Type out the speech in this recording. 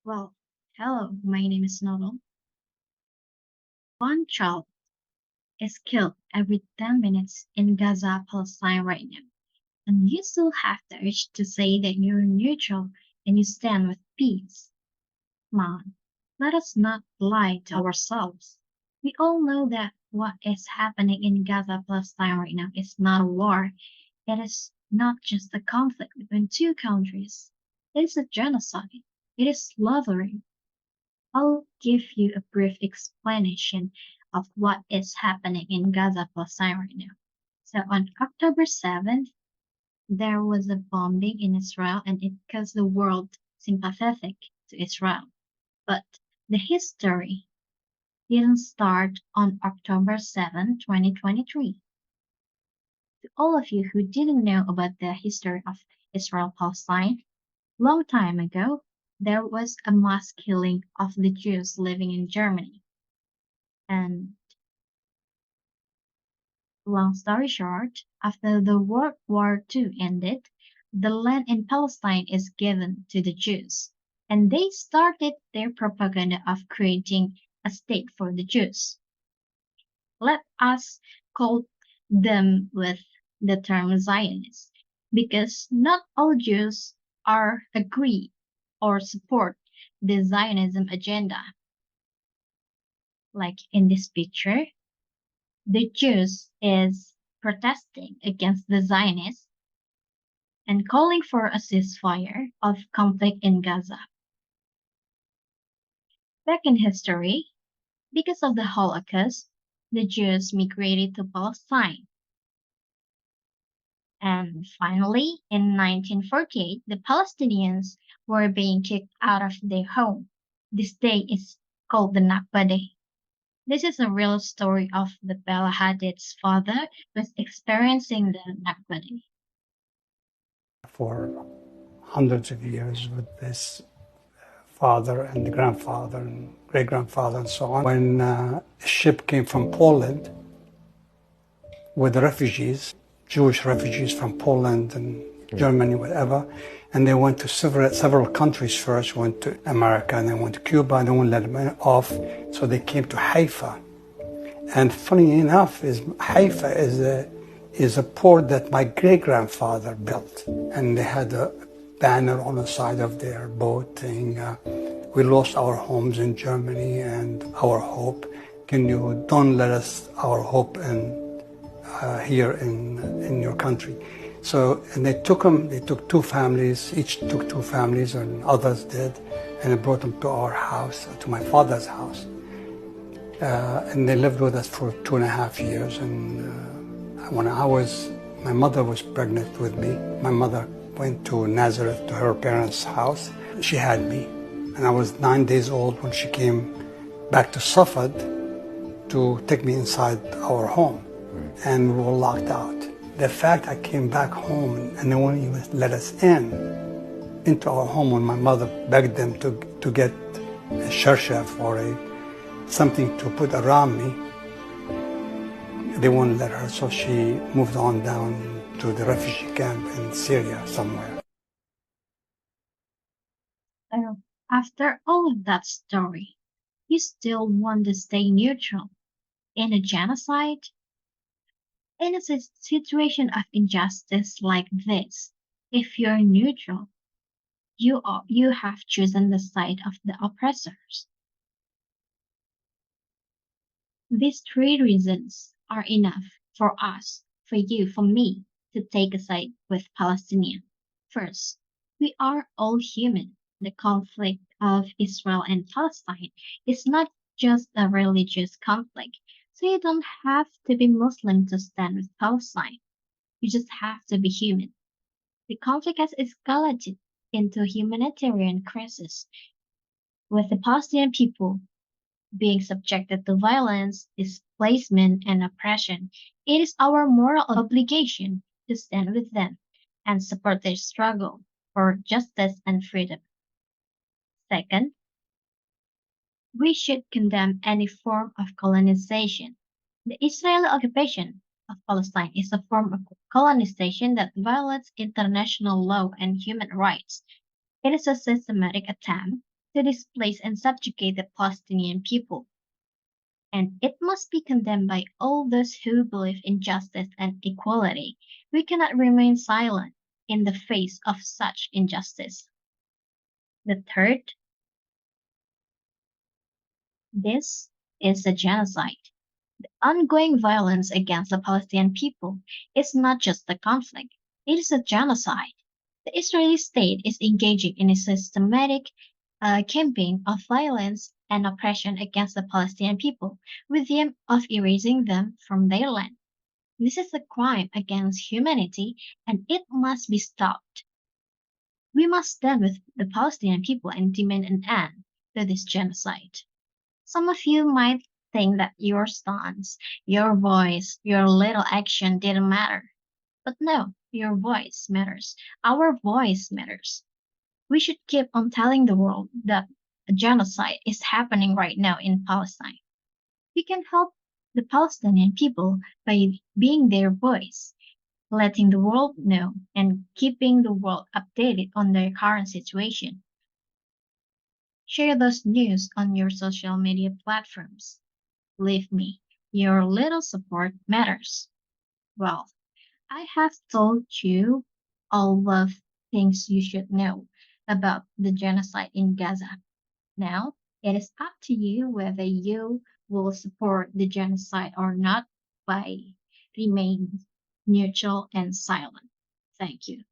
Well, hello, my name is Nurul. One child is killed every 10 minutes in Gaza, Palestine right now. And you still have the urge to say that you're neutral and you stand with peace. Come on, let us not lie to ourselves. We all know that what is happening in Gaza, Palestine right now is not a war. It is not just a conflict between two countries. It is a genocide. It is slavery. I'll give you a brief explanation of what is happening in Gaza, Palestine right now. So on October 7th, there was a bombing in Israel and it caused the world sympathetic to Israel. But the history didn't start on October 7, 2023. To all of you who didn't know about the history of Israel-Palestine, long time ago, there was a mass killing of the Jews living in Germany. And long story short, after the World War II ended, the land in Palestine is given to the Jews, and they started their propaganda of creating a state for the Jews. Let us call them with the term Zionists, because not all Jews are agree or support the Zionism agenda. Like in this picture, the Jews is protesting against the Zionists and calling for a ceasefire of conflict in Gaza. Back in history, because of the Holocaust, the Jews migrated to Palestine. And finally, in 1948, the Palestinians were being kicked out of their home. This day is called the Nakba Day. This is a real story of the Bella Hadid's father who was experiencing the Nakba Day. For hundreds of years with this father and grandfather and great grandfather and so on. When a ship came from Poland with refugees, Jewish refugees from Poland and Germany, whatever, and they went to several countries first, went to America and then went to Cuba, and they wouldn't let them off, so they came to Haifa. And funny enough, Haifa is a port that my great-grandfather built. And they had a banner on the side of their boat saying, we lost our homes in Germany and our hope. Can you don't let us our hope here in your country? So, and they took two families, each took two families, and others did, and they brought them to our house, to my father's house. And they lived with us for 2.5 years. And when my mother was pregnant with me, my mother went to Nazareth to her parents' house. She had me, and I was 9 days old when she came back to Safed to take me inside our home, and we were locked out. The fact I came back home and they wouldn't even let us into our home when my mother begged them to get a shershev or something to put around me, they wouldn't let her, so she moved on down to the refugee camp in Syria somewhere. So, after all of that story, you still want to stay neutral in a genocide? In a situation of injustice like this, if you're neutral, you have chosen the side of the oppressors. These three reasons are enough for us, for you, for me, to take a side with Palestinians. First, we are all human. The conflict of Israel and Palestine is not just a religious conflict, so you don't have to be Muslim to stand with Palestine. You just have to be human. The conflict has escalated into a humanitarian crisis, with the Palestinian people being subjected to violence, displacement, and oppression. It is our moral obligation to stand with them and support their struggle for justice and freedom. Second, we should condemn any form of colonization. The Israeli occupation of Palestine is a form of colonization that violates international law and human rights. It is a systematic attempt to displace and subjugate the Palestinian people, and it must be condemned by all those who believe in justice and equality. We cannot remain silent in the face of such injustice. The third, this is a genocide. Ongoing violence against the Palestinian people is not just a conflict, it is a genocide. The Israeli state is engaging in a systematic campaign of violence and oppression against the Palestinian people, with the aim of erasing them from their land. This is a crime against humanity and it must be stopped. We must stand with the Palestinian people and demand an end to this genocide. Some of you might think that your stance, your voice, your little action didn't matter. But no, your voice matters. Our voice matters. We should keep on telling the world that a genocide is happening right now in Palestine. We can help the Palestinian people by being their voice, letting the world know, and keeping the world updated on their current situation. Share those news on your social media platforms. Believe me, your little support matters. Well, I have told you all the things you should know about the genocide in Gaza. Now, it is up to you whether you will support the genocide or not by remain neutral and silent. Thank you.